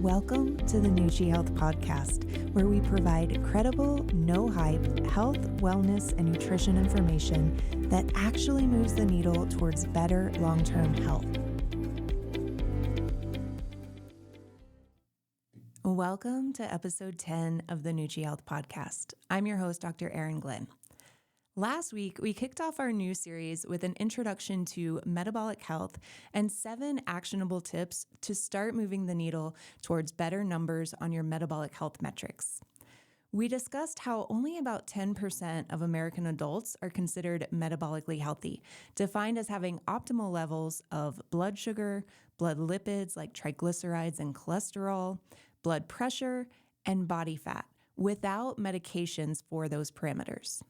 Welcome to the Nutri Health Podcast, where we provide credible, no-hype health, wellness, and nutrition information that actually moves the needle towards better long-term health. Welcome to episode 10 of the Nutri Health Podcast. I'm your host, Dr. Erin Glenn. Last week, we kicked off our new series with an introduction to metabolic health and 7 actionable tips to start moving the needle towards better numbers on your metabolic health metrics. We discussed how only about 10% of American adults are considered metabolically healthy, defined as having optimal levels of blood sugar, blood lipids like triglycerides and cholesterol, blood pressure, and body fat, without medications for those parameters.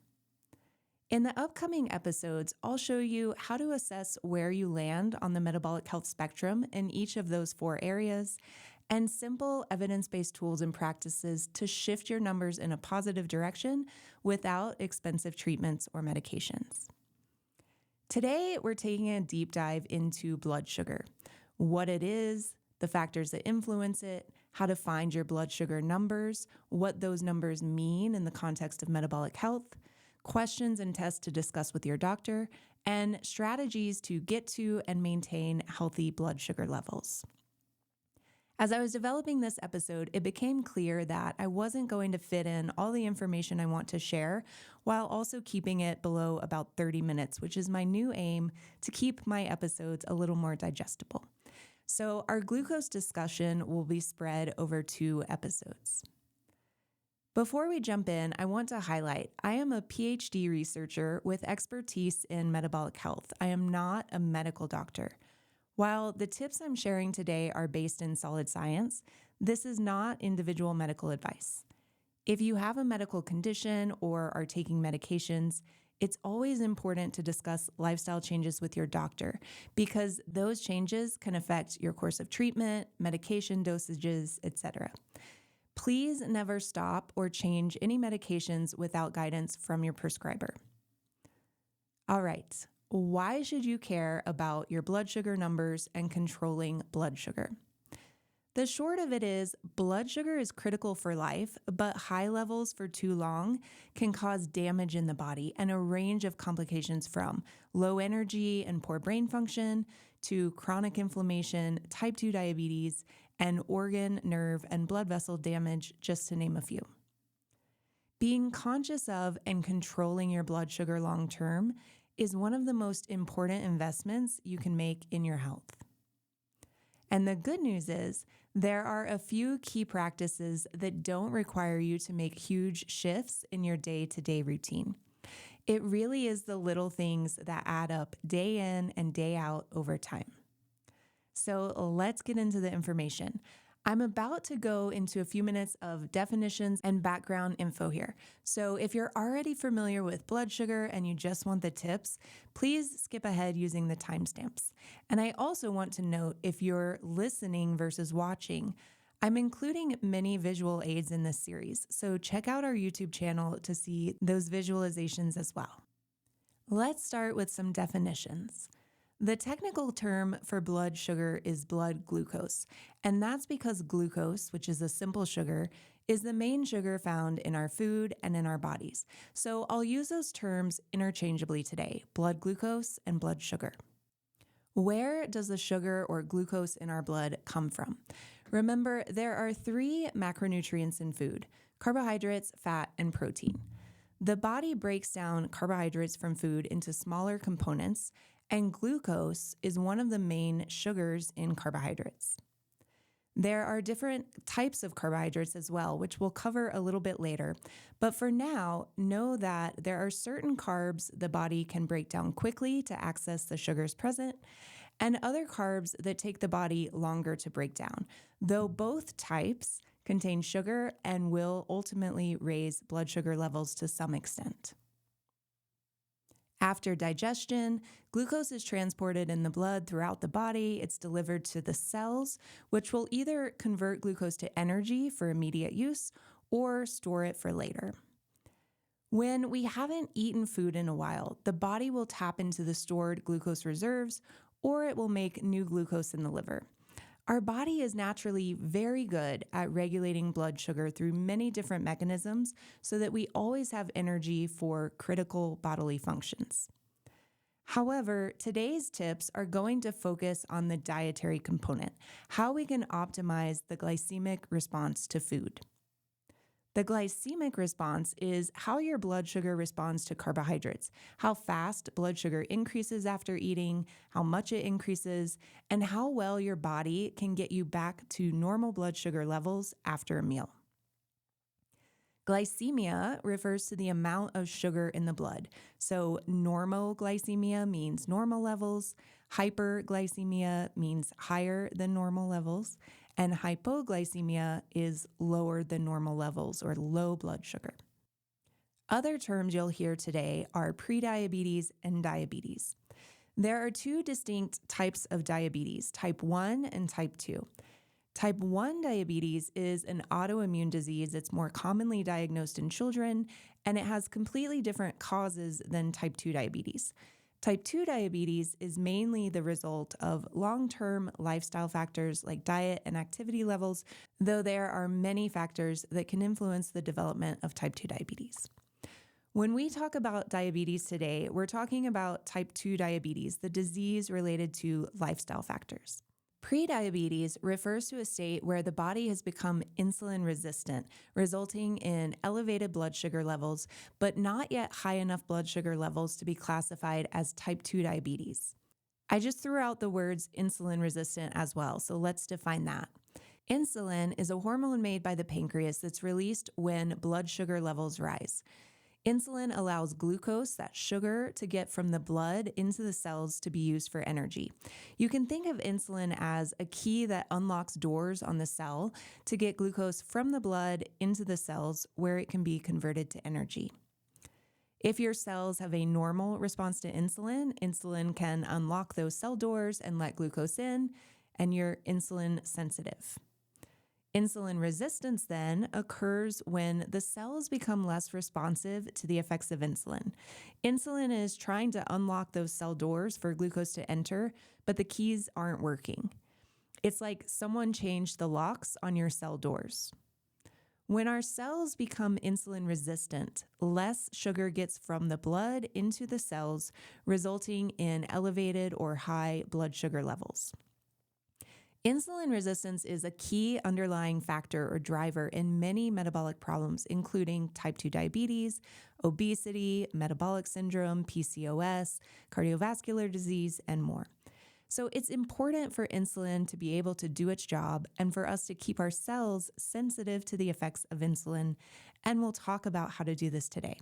In the upcoming episodes, I'll show you how to assess where you land on the metabolic health spectrum in each of those 4 areas, and simple evidence-based tools and practices to shift your numbers in a positive direction without expensive treatments or medications. Today, we're taking a deep dive into blood sugar, what it is, the factors that influence it, how to find your blood sugar numbers, what those numbers mean in the context of metabolic health, questions and tests to discuss with your doctor, and strategies to get to and maintain healthy blood sugar levels. As I was developing this episode, it became clear that I wasn't going to fit in all the information I want to share while also keeping it below about 30 minutes, which is my new aim to keep my episodes a little more digestible. So our glucose discussion will be spread over 2 episodes. Before we jump in, I want to highlight, I am a PhD researcher with expertise in metabolic health. I am not a medical doctor. While the tips I'm sharing today are based in solid science, this is not individual medical advice. If you have a medical condition or are taking medications, it's always important to discuss lifestyle changes with your doctor because those changes can affect your course of treatment, medication dosages, etc. Please never stop or change any medications without guidance from your prescriber. All right, why should you care about your blood sugar numbers and controlling blood sugar? The short of it is, blood sugar is critical for life, but high levels for too long can cause damage in the body and a range of complications from low energy and poor brain function to chronic inflammation, type 2 diabetes, and organ, nerve, and blood vessel damage, just to name a few. Being conscious of and controlling your blood sugar long-term is one of the most important investments you can make in your health. And the good news is, there are a few key practices that don't require you to make huge shifts in your day-to-day routine. It really is the little things that add up day in and day out over time. So let's get into the information. I'm about to go into a few minutes of definitions and background info here. So if you're already familiar with blood sugar and you just want the tips, please skip ahead using the timestamps. And I also want to note, if you're listening versus watching, I'm including many visual aids in this series. So check out our YouTube channel to see those visualizations as well. Let's start with some definitions. The technical term for blood sugar is blood glucose, and that's because glucose, which is a simple sugar, is the main sugar found in our food and in our bodies. So I'll use those terms interchangeably today, blood glucose and blood sugar. Where does the sugar or glucose in our blood come from? Remember, there are 3 macronutrients in food: carbohydrates, fat, and protein. The body breaks down carbohydrates from food into smaller components, and glucose is one of the main sugars in carbohydrates. There are different types of carbohydrates as well, which we'll cover a little bit later. But for now, know that there are certain carbs the body can break down quickly to access the sugars present, and other carbs that take the body longer to break down, though both types contain sugar and will ultimately raise blood sugar levels to some extent. After digestion, glucose is transported in the blood throughout the body. It's delivered to the cells, which will either convert glucose to energy for immediate use or store it for later. When we haven't eaten food in a while, the body will tap into the stored glucose reserves, or it will make new glucose in the liver. Our body is naturally very good at regulating blood sugar through many different mechanisms so that we always have energy for critical bodily functions. However, today's tips are going to focus on the dietary component, how we can optimize the glycemic response to food. The glycemic response is how your blood sugar responds to carbohydrates, how fast blood sugar increases after eating, how much it increases, and how well your body can get you back to normal blood sugar levels after a meal. Glycemia refers to the amount of sugar in the blood. So normoglycemia means normal levels, hyperglycemia means higher than normal levels, and hypoglycemia is lower than normal levels or low blood sugar. Other terms you'll hear today are prediabetes and diabetes. There are two distinct types of diabetes, type 1 and type 2. Type 1 diabetes is an autoimmune disease that's more commonly diagnosed in children, and it has completely different causes than type 2 diabetes. Type 2 diabetes is mainly the result of long-term lifestyle factors like diet and activity levels, though there are many factors that can influence the development of type 2 diabetes. When we talk about diabetes today, we're talking about type 2 diabetes, the disease related to lifestyle factors. Prediabetes refers to a state where the body has become insulin resistant, resulting in elevated blood sugar levels, but not yet high enough blood sugar levels to be classified as type 2 diabetes. I just threw out the words insulin resistant as well, so let's define that. Insulin is a hormone made by the pancreas that's released when blood sugar levels rise. Insulin allows glucose, that sugar, to get from the blood into the cells to be used for energy. You can think of insulin as a key that unlocks doors on the cell to get glucose from the blood into the cells where it can be converted to energy. If your cells have a normal response to insulin, insulin can unlock those cell doors and let glucose in, and you're insulin sensitive. Insulin resistance then occurs when the cells become less responsive to the effects of insulin. Insulin is trying to unlock those cell doors for glucose to enter, but the keys aren't working. It's like someone changed the locks on your cell doors. When our cells become insulin resistant, less sugar gets from the blood into the cells, resulting in elevated or high blood sugar levels. Insulin resistance is a key underlying factor or driver in many metabolic problems, including type 2 diabetes, obesity, metabolic syndrome, PCOS, cardiovascular disease, and more. So it's important for insulin to be able to do its job and for us to keep our cells sensitive to the effects of insulin, and we'll talk about how to do this today.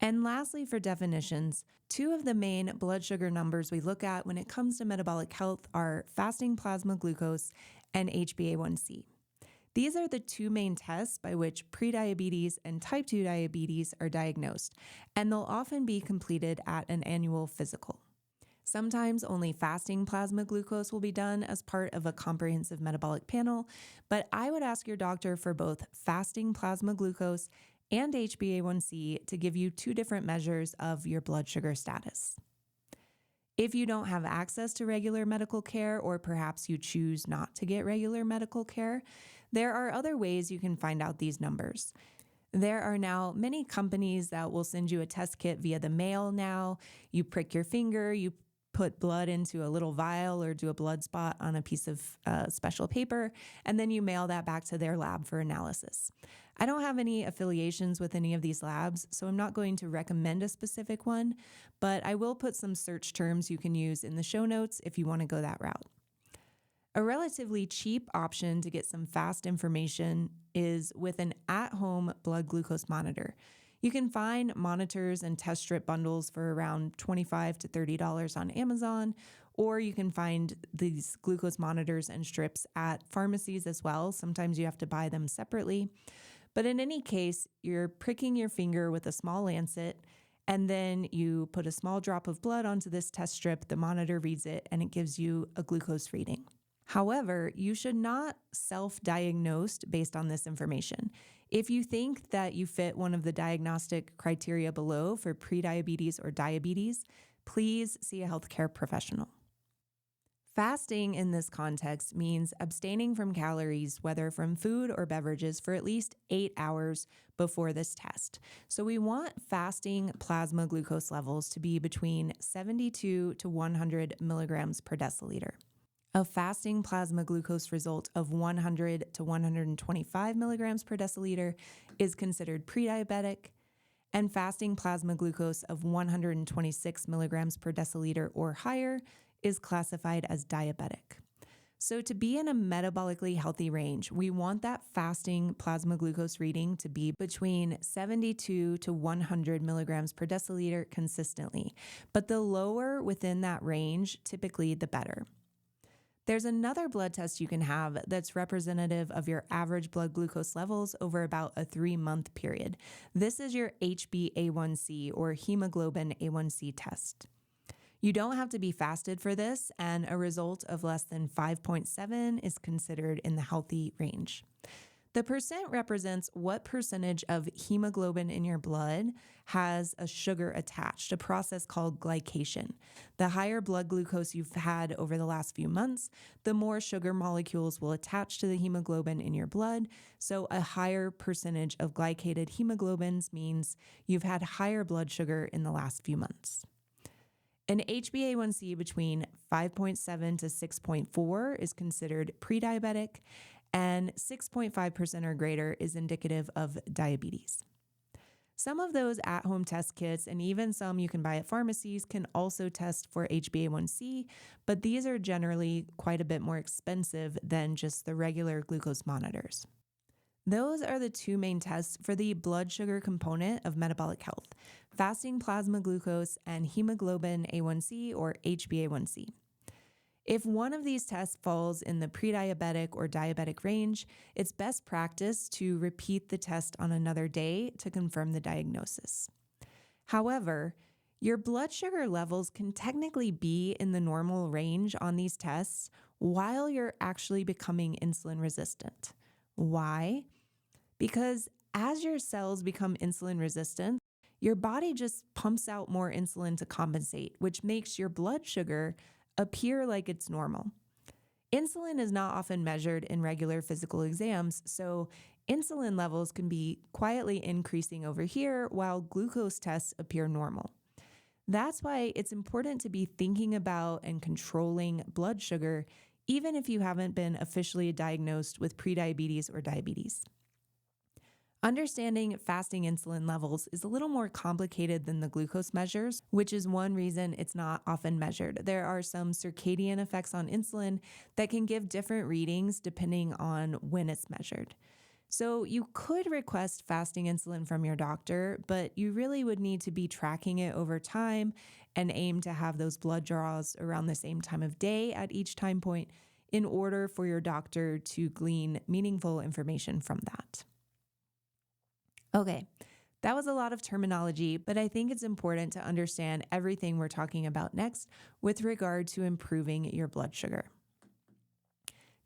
And lastly, for definitions, two of the main blood sugar numbers we look at when it comes to metabolic health are fasting plasma glucose and HbA1c. These are the two main tests by which prediabetes and type 2 diabetes are diagnosed, and they'll often be completed at an annual physical. Sometimes only fasting plasma glucose will be done as part of a comprehensive metabolic panel, but I would ask your doctor for both fasting plasma glucose and HbA1c to give you two different measures of your blood sugar status. If you don't have access to regular medical care, or perhaps you choose not to get regular medical care, there are other ways you can find out these numbers. There are now many companies that will send you a test kit via the mail now. You prick your finger, you put blood into a little vial or do a blood spot on a piece of special paper, and then you mail that back to their lab for analysis. I don't have any affiliations with any of these labs, so I'm not going to recommend a specific one, but I will put some search terms you can use in the show notes if you want to go that route. A relatively cheap option to get some fast information is with an at-home blood glucose monitor. You can find monitors and test strip bundles for around $25 to $30 on Amazon, or you can find these glucose monitors and strips at pharmacies as well. Sometimes you have to buy them separately. But in any case, you're pricking your finger with a small lancet, and then you put a small drop of blood onto this test strip, the monitor reads it, and it gives you a glucose reading. However, you should not self-diagnose based on this information. If you think that you fit one of the diagnostic criteria below for prediabetes or diabetes, please see a healthcare professional. Fasting in this context means abstaining from calories, whether from food or beverages, for at least 8 hours before this test. So we want fasting plasma glucose levels to be between 72 to 100 milligrams per deciliter. A fasting plasma glucose result of 100 to 125 milligrams per deciliter is considered prediabetic, and fasting plasma glucose of 126 milligrams per deciliter or higher is classified as diabetic. So to be in a metabolically healthy range, we want that fasting plasma glucose reading to be between 72 to 100 milligrams per deciliter consistently. But the lower within that range, typically the better. There's another blood test you can have that's representative of your average blood glucose levels over about a 3-month period. This is your HbA1c or Hemoglobin A1c test. You don't have to be fasted for this, and a result of less than 5.7 is considered in the healthy range. The percent represents what percentage of hemoglobin in your blood has a sugar attached, a process called glycation. The higher blood glucose you've had over the last few months, the more sugar molecules will attach to the hemoglobin in your blood. So a higher percentage of glycated hemoglobins means you've had higher blood sugar in the last few months. An HbA1c between 5.7 to 6.4 is considered prediabetic, and 6.5% or greater is indicative of diabetes. Some of those at-home test kits, and even some you can buy at pharmacies, can also test for HbA1c, but these are generally quite a bit more expensive than just the regular glucose monitors. Those are the two main tests for the blood sugar component of metabolic health: fasting plasma glucose and hemoglobin A1c or HbA1c. If one of these tests falls in the prediabetic or diabetic range, it's best practice to repeat the test on another day to confirm the diagnosis. However, your blood sugar levels can technically be in the normal range on these tests while you're actually becoming insulin resistant. Why? Because as your cells become insulin resistant, your body just pumps out more insulin to compensate, which makes your blood sugar appear like it's normal. Insulin is not often measured in regular physical exams, so insulin levels can be quietly increasing over here while glucose tests appear normal. That's why it's important to be thinking about and controlling blood sugar, even if you haven't been officially diagnosed with prediabetes or diabetes. Understanding fasting insulin levels is a little more complicated than the glucose measures, which is one reason it's not often measured. There are some circadian effects on insulin that can give different readings depending on when it's measured. So you could request fasting insulin from your doctor, but you really would need to be tracking it over time and aim to have those blood draws around the same time of day at each time point in order for your doctor to glean meaningful information from that. Okay, that was a lot of terminology, but I think it's important to understand everything we're talking about next with regard to improving your blood sugar.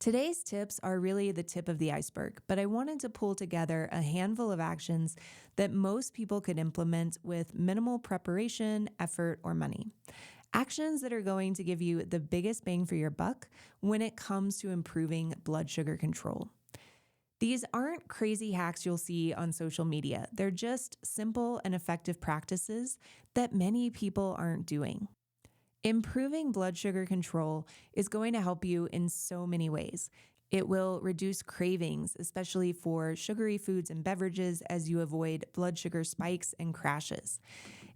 Today's tips are really the tip of the iceberg, but I wanted to pull together a handful of actions that most people could implement with minimal preparation, effort, or money. Actions that are going to give you the biggest bang for your buck when it comes to improving blood sugar control. These aren't crazy hacks you'll see on social media. They're just simple and effective practices that many people aren't doing. Improving blood sugar control is going to help you in so many ways. It will reduce cravings, especially for sugary foods and beverages, as you avoid blood sugar spikes and crashes.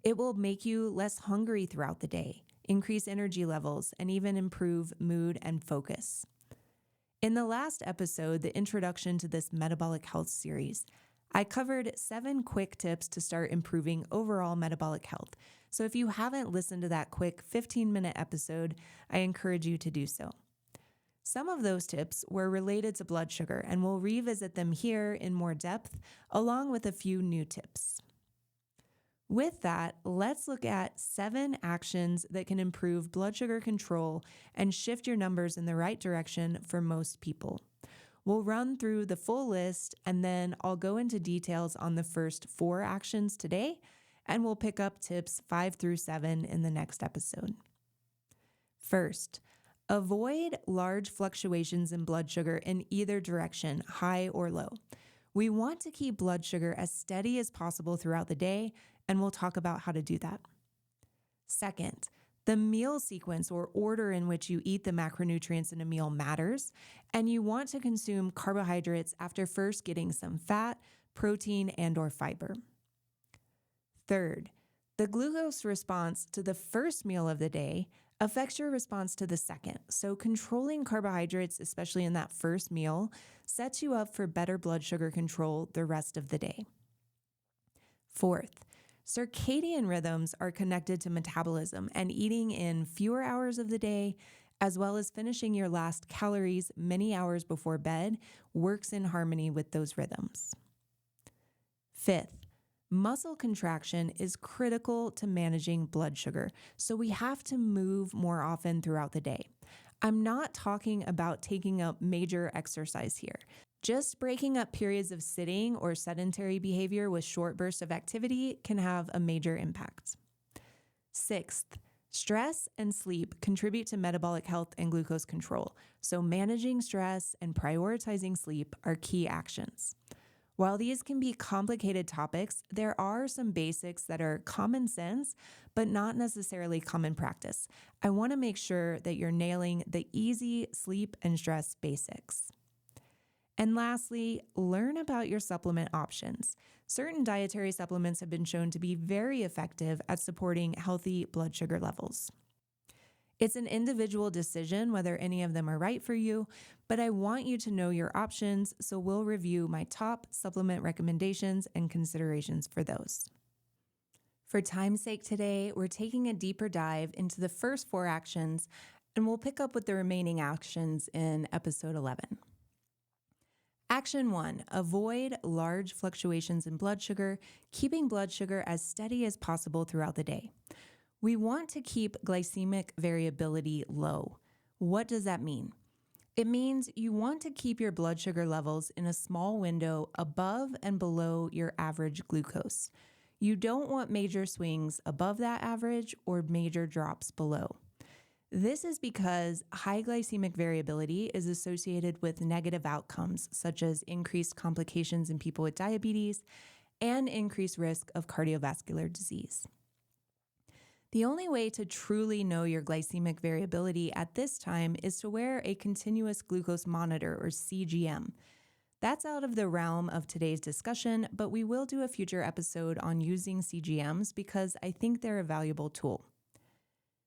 It will make you less hungry throughout the day, increase energy levels, and even improve mood and focus. In the last episode, the introduction to this metabolic health series, I covered 7 quick tips to start improving overall metabolic health. So if you haven't listened to that quick 15-minute episode, I encourage you to do so. Some of those tips were related to blood sugar, and we'll revisit them here in more depth, along with a few new tips. With that, let's look at 7 actions that can improve blood sugar control and shift your numbers in the right direction for most people. We'll run through the full list, and then I'll go into details on the first 4 actions today, and we'll pick up tips 5 through 7 in the next episode. First, Avoid large fluctuations in blood sugar in either direction, high or low. We want to keep blood sugar as steady as possible throughout the day, and we'll talk about how to do that. Second, the meal sequence or order in which you eat the macronutrients in a meal matters, and you want to consume carbohydrates after first getting some fat, protein, and/or fiber. Third, the glucose response to the first meal of the day affects your response to the second. So controlling carbohydrates, especially in that first meal, sets you up for better blood sugar control the rest of the day. Fourth, circadian rhythms are connected to metabolism, and eating in fewer hours of the day, as well as finishing your last calories many hours before bed, works in harmony with those rhythms. Fifth, muscle contraction is critical to managing blood sugar, so we have to move more often throughout the day. I'm not talking about taking up major exercise here. Just breaking up periods of sitting or sedentary behavior with short bursts of activity can have a major impact. Sixth, stress and sleep contribute to metabolic health and glucose control, so managing stress and prioritizing sleep are key actions. While these can be complicated topics, there are some basics that are common sense, but not necessarily common practice. I want to make sure that you're nailing the easy sleep and stress basics. And lastly, learn about your supplement options. Certain dietary supplements have been shown to be very effective at supporting healthy blood sugar levels. It's an individual decision whether any of them are right for you, but I want you to know your options, so we'll review my top supplement recommendations and considerations for those. For time's sake today, we're taking a deeper dive into the first 4 actions, and we'll pick up with the remaining actions in episode 11. Action 1, avoid large fluctuations in blood sugar, keeping blood sugar as steady as possible throughout the day. We want to keep glycemic variability low. What does that mean? It means you want to keep your blood sugar levels in a small window above and below your average glucose. You don't want major swings above that average or major drops below. This is because high glycemic variability is associated with negative outcomes, such as increased complications in people with diabetes and increased risk of cardiovascular disease. The only way to truly know your glycemic variability at this time is to wear a continuous glucose monitor, or CGM. That's out of the realm of today's discussion, but we will do a future episode on using CGMs because I think they're a valuable tool.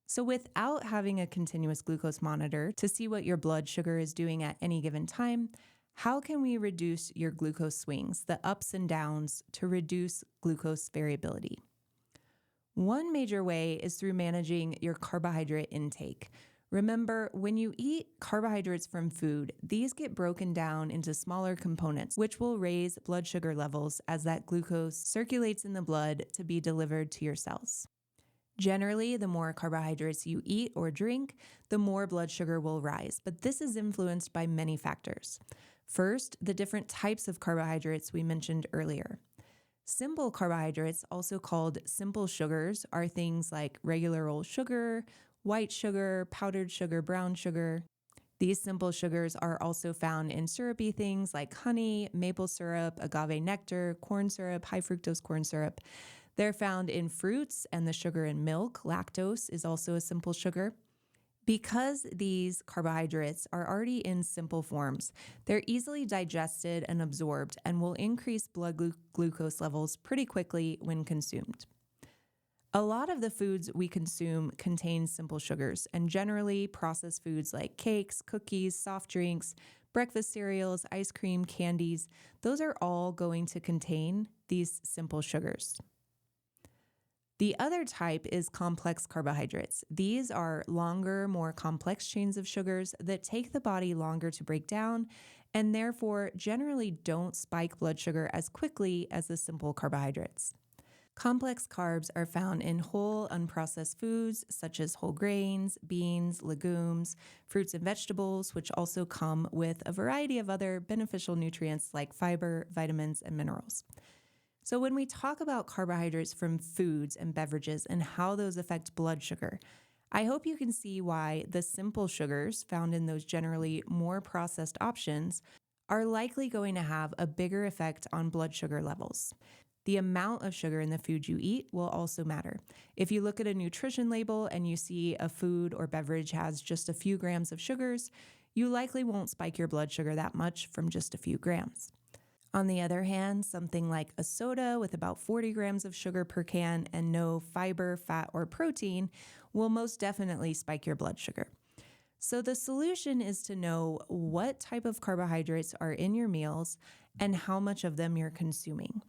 So without having a continuous glucose monitor to see what your blood sugar is doing at any given time, how can we reduce your glucose swings, the ups and downs, to reduce glucose variability? One major way is through managing your carbohydrate intake. Remember, when you eat carbohydrates from food, these get broken down into smaller components, which will raise blood sugar levels as that glucose circulates in the blood to be delivered to your cells. Generally, the more carbohydrates you eat or drink, the more blood sugar will rise, but this is influenced by many factors. First, the different types of carbohydrates we mentioned earlier. Simple carbohydrates, also called simple sugars, are things like regular old sugar, white sugar, powdered sugar, brown sugar. These simple sugars are also found in syrupy things like honey, maple syrup, agave nectar, corn syrup, high fructose corn syrup. They're found in fruits and the sugar in milk. Lactose is also a simple sugar. Because these carbohydrates are already in simple forms, they're easily digested and absorbed and will increase blood glucose levels pretty quickly when consumed. A lot of the foods we consume contain simple sugars, and generally processed foods like cakes, cookies, soft drinks, breakfast cereals, ice cream, candies, those are all going to contain these simple sugars. The other type is complex carbohydrates. These are longer, more complex chains of sugars that take the body longer to break down and therefore generally don't spike blood sugar as quickly as the simple carbohydrates. Complex carbs are found in whole, unprocessed foods such as whole grains, beans, legumes, fruits and vegetables, which also come with a variety of other beneficial nutrients like fiber, vitamins, and minerals. So when we talk about carbohydrates from foods and beverages and how those affect blood sugar, I hope you can see why the simple sugars found in those generally more processed options are likely going to have a bigger effect on blood sugar levels. The amount of sugar in the food you eat will also matter. If you look at a nutrition label and you see a food or beverage has just a few grams of sugars, you likely won't spike your blood sugar that much from just a few grams. On the other hand, something like a soda with about 40 grams of sugar per can and no fiber, fat, or protein will most definitely spike your blood sugar. So the solution is to know what type of carbohydrates are in your meals and how much of them you're consuming.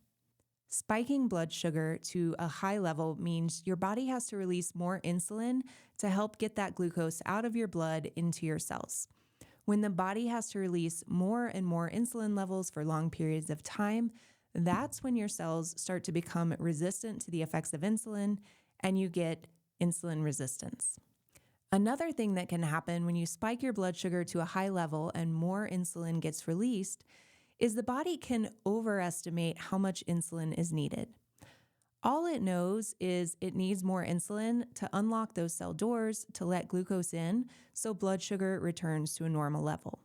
Spiking blood sugar to a high level means your body has to release more insulin to help get that glucose out of your blood into your cells. When the body has to release more and more insulin levels for long periods of time, that's when your cells start to become resistant to the effects of insulin and you get insulin resistance. Another thing that can happen when you spike your blood sugar to a high level and more insulin gets released is the body can overestimate how much insulin is needed. All it knows is it needs more insulin to unlock those cell doors to let glucose in so blood sugar returns to a normal level.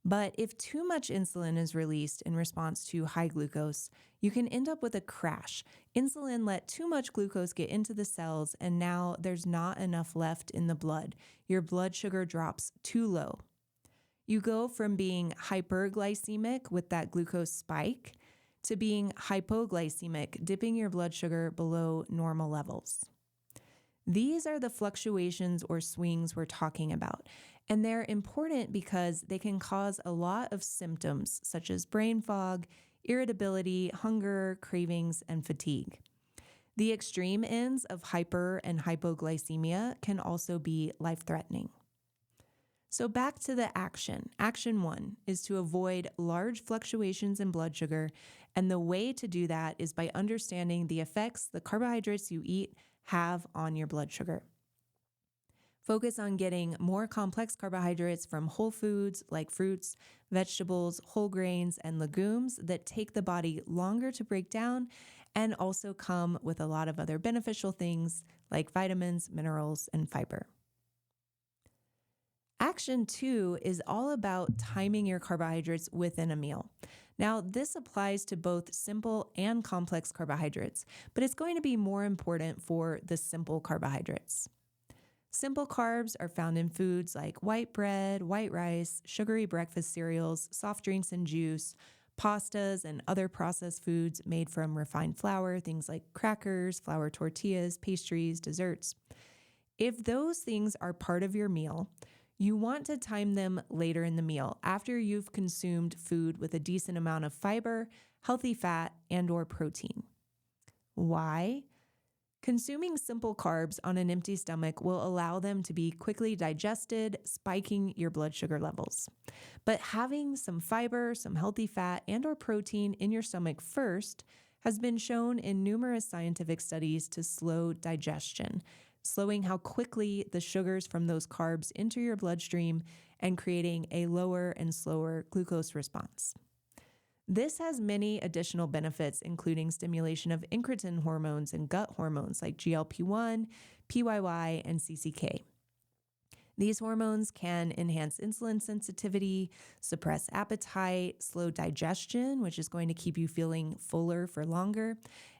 But if too much insulin is released in response to high glucose, you can end up with a crash. Insulin let too much glucose get into the cells, and now there's not enough left in the blood. Your blood sugar drops too low. You go from being hyperglycemic with that glucose spike to being hypoglycemic, dipping your blood sugar below normal levels. These are the fluctuations or swings we're talking about, and they're important because they can cause a lot of symptoms such as brain fog, irritability, hunger, cravings, and fatigue. The extreme ends of hyper and hypoglycemia can also be life-threatening. So back to the action. Action 1 is to avoid large fluctuations in blood sugar, and the way to do that is by understanding the effects the carbohydrates you eat have on your blood sugar. Focus on getting more complex carbohydrates from whole foods like fruits, vegetables, whole grains, and legumes that take the body longer to break down and also come with a lot of other beneficial things like vitamins, minerals, and fiber. Action 2 is all about timing your carbohydrates within a meal. Now, this applies to both simple and complex carbohydrates, but it's going to be more important for the simple carbohydrates. Simple carbs are found in foods like white bread, white rice, sugary breakfast cereals, soft drinks and juice, pastas, and other processed foods made from refined flour, things like crackers, flour tortillas, pastries, desserts. If those things are part of your meal, you want to time them later in the meal after you've consumed food with a decent amount of fiber, healthy fat, and/or protein. Why? Consuming simple carbs on an empty stomach will allow them to be quickly digested, spiking your blood sugar levels. But having some fiber, some healthy fat, and/or protein in your stomach first has been shown in numerous scientific studies to slow digestion, slowing how quickly the sugars from those carbs enter your bloodstream and creating a lower and slower glucose response. This has many additional benefits, including stimulation of incretin hormones and gut hormones like GLP-1, PYY, and CCK. These hormones can enhance insulin sensitivity, suppress appetite, slow digestion, which is going to keep you feeling fuller for longer,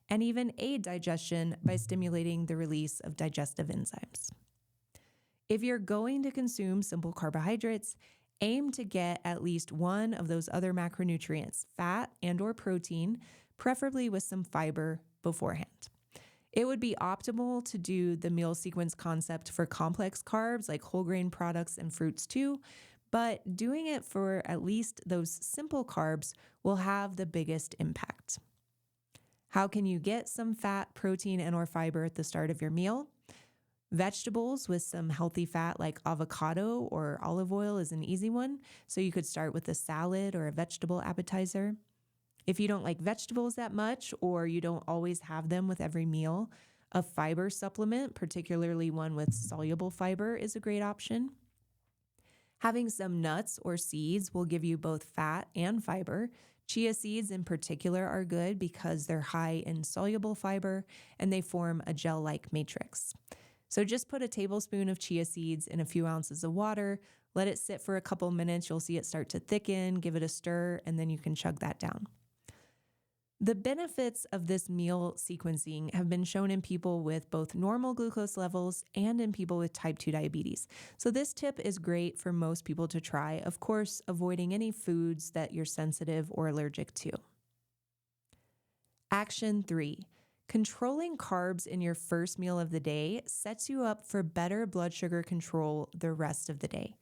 and even aid digestion by stimulating the release of digestive enzymes. If you're going to consume simple carbohydrates, aim to get at least one of those other macronutrients, fat and/or protein, preferably with some fiber beforehand. It would be optimal to do the meal sequence concept for complex carbs like whole grain products and fruits too, but doing it for at least those simple carbs will have the biggest impact. How can you get some fat, protein, and/or fiber at the start of your meal? Vegetables with some healthy fat like avocado or olive oil is an easy one, so you could start with a salad or a vegetable appetizer. If you don't like vegetables that much or you don't always have them with every meal, a fiber supplement, particularly one with soluble fiber, is a great option. Having some nuts or seeds will give you both fat and fiber. Chia seeds in particular are good because they're high in soluble fiber and they form a gel-like matrix. So just put a tablespoon of chia seeds in a few ounces of water, let it sit for a couple minutes. You'll see it start to thicken, give it a stir, and then you can chug that down. The benefits of this meal sequencing have been shown in people with both normal glucose levels and in people with type 2 diabetes. So this tip is great for most people to try, of course, avoiding any foods that you're sensitive or allergic to. Action 3. Controlling carbs in your first meal of the day sets you up for better blood sugar control the rest of the day.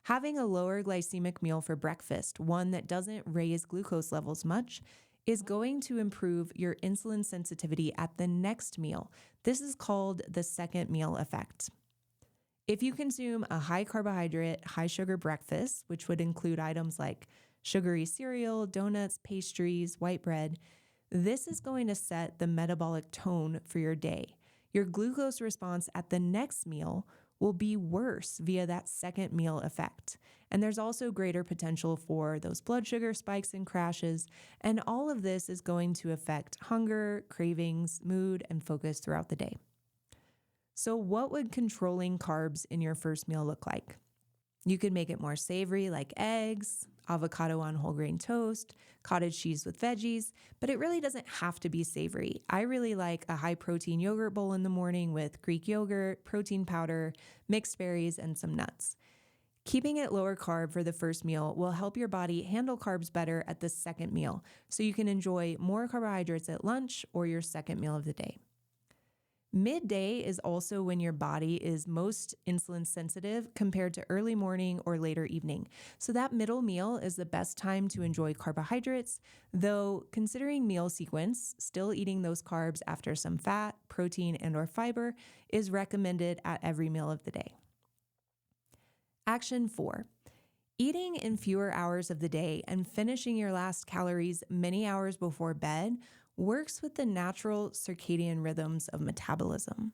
Having a lower glycemic meal for breakfast, one that doesn't raise glucose levels much, is going to improve your insulin sensitivity at the next meal. This is called the second meal effect. If you consume a high carbohydrate, high sugar breakfast, which would include items like sugary cereal, donuts, pastries, white bread, this is going to set the metabolic tone for your day. Your glucose response at the next meal will be worse via that second meal effect. And there's also greater potential for those blood sugar spikes and crashes. And all of this is going to affect hunger, cravings, mood, and focus throughout the day. So what would controlling carbs in your first meal look like? You could make it more savory, like eggs, avocado on whole grain toast, cottage cheese with veggies, but it really doesn't have to be savory. I really like a high protein yogurt bowl in the morning with Greek yogurt, protein powder, mixed berries, and some nuts. Keeping it lower carb for the first meal will help your body handle carbs better at the second meal, so you can enjoy more carbohydrates at lunch or your second meal of the day. Midday is also when your body is most insulin sensitive compared to early morning or later evening. So that middle meal is the best time to enjoy carbohydrates, though considering meal sequence, still eating those carbs after some fat, protein, and/or fiber is recommended at every meal of the day. Action 4. Eating in fewer hours of the day and finishing your last calories many hours before bed works with the natural circadian rhythms of metabolism.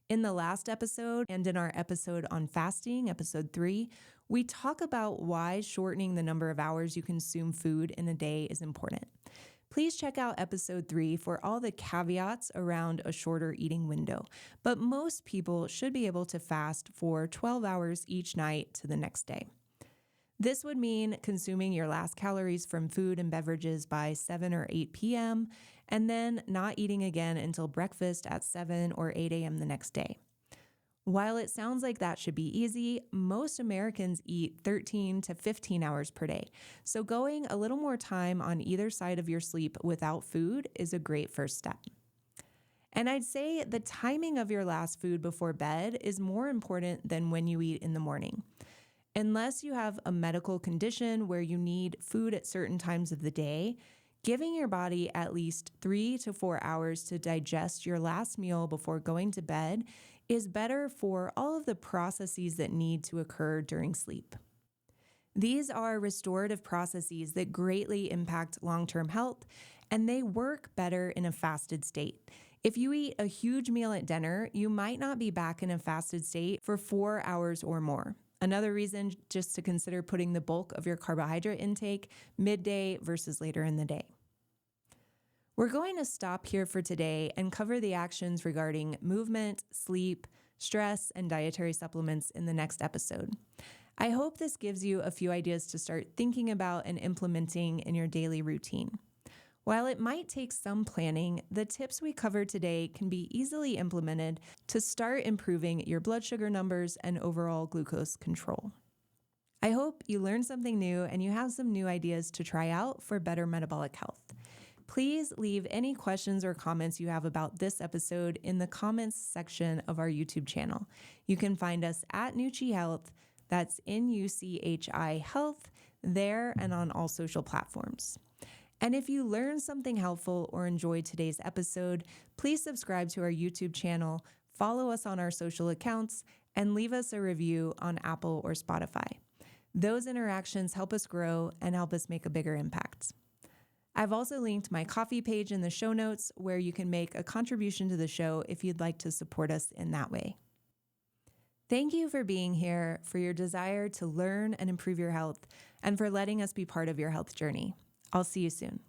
In the last episode and in our episode on fasting, episode 3, we talk about why shortening the number of hours you consume food in a day is important. Please check out episode 3 for all the caveats around a shorter eating window. But most people should be able to fast for 12 hours each night to the next day. This would mean consuming your last calories from food and beverages by 7 or 8 p.m., and then not eating again until breakfast at 7 or 8 a.m. the next day. While it sounds like that should be easy, most Americans eat 13 to 15 hours per day. So going a little more time on either side of your sleep without food is a great first step. And I'd say the timing of your last food before bed is more important than when you eat in the morning. Unless you have a medical condition where you need food at certain times of the day, giving your body at least 3 to 4 hours to digest your last meal before going to bed is better for all of the processes that need to occur during sleep. These are restorative processes that greatly impact long-term health, and they work better in a fasted state. If you eat a huge meal at dinner, you might not be back in a fasted state for 4 hours or more. Another reason just to consider putting the bulk of your carbohydrate intake midday versus later in the day. We're going to stop here for today and cover the actions regarding movement, sleep, stress, and dietary supplements in the next episode. I hope this gives you a few ideas to start thinking about and implementing in your daily routine. While it might take some planning, the tips we covered today can be easily implemented to start improving your blood sugar numbers and overall glucose control. I hope you learned something new and you have some new ideas to try out for better metabolic health. Please leave any questions or comments you have about this episode in the comments section of our YouTube channel. You can find us at Nuchi Health, that's NUCHI Health, there and on all social platforms. And if you learned something helpful or enjoyed today's episode, please subscribe to our YouTube channel, follow us on our social accounts, and leave us a review on Apple or Spotify. Those interactions help us grow and help us make a bigger impact. I've also linked my Ko-fi page in the show notes where you can make a contribution to the show if you'd like to support us in that way. Thank you for being here, for your desire to learn and improve your health, and for letting us be part of your health journey. I'll see you soon.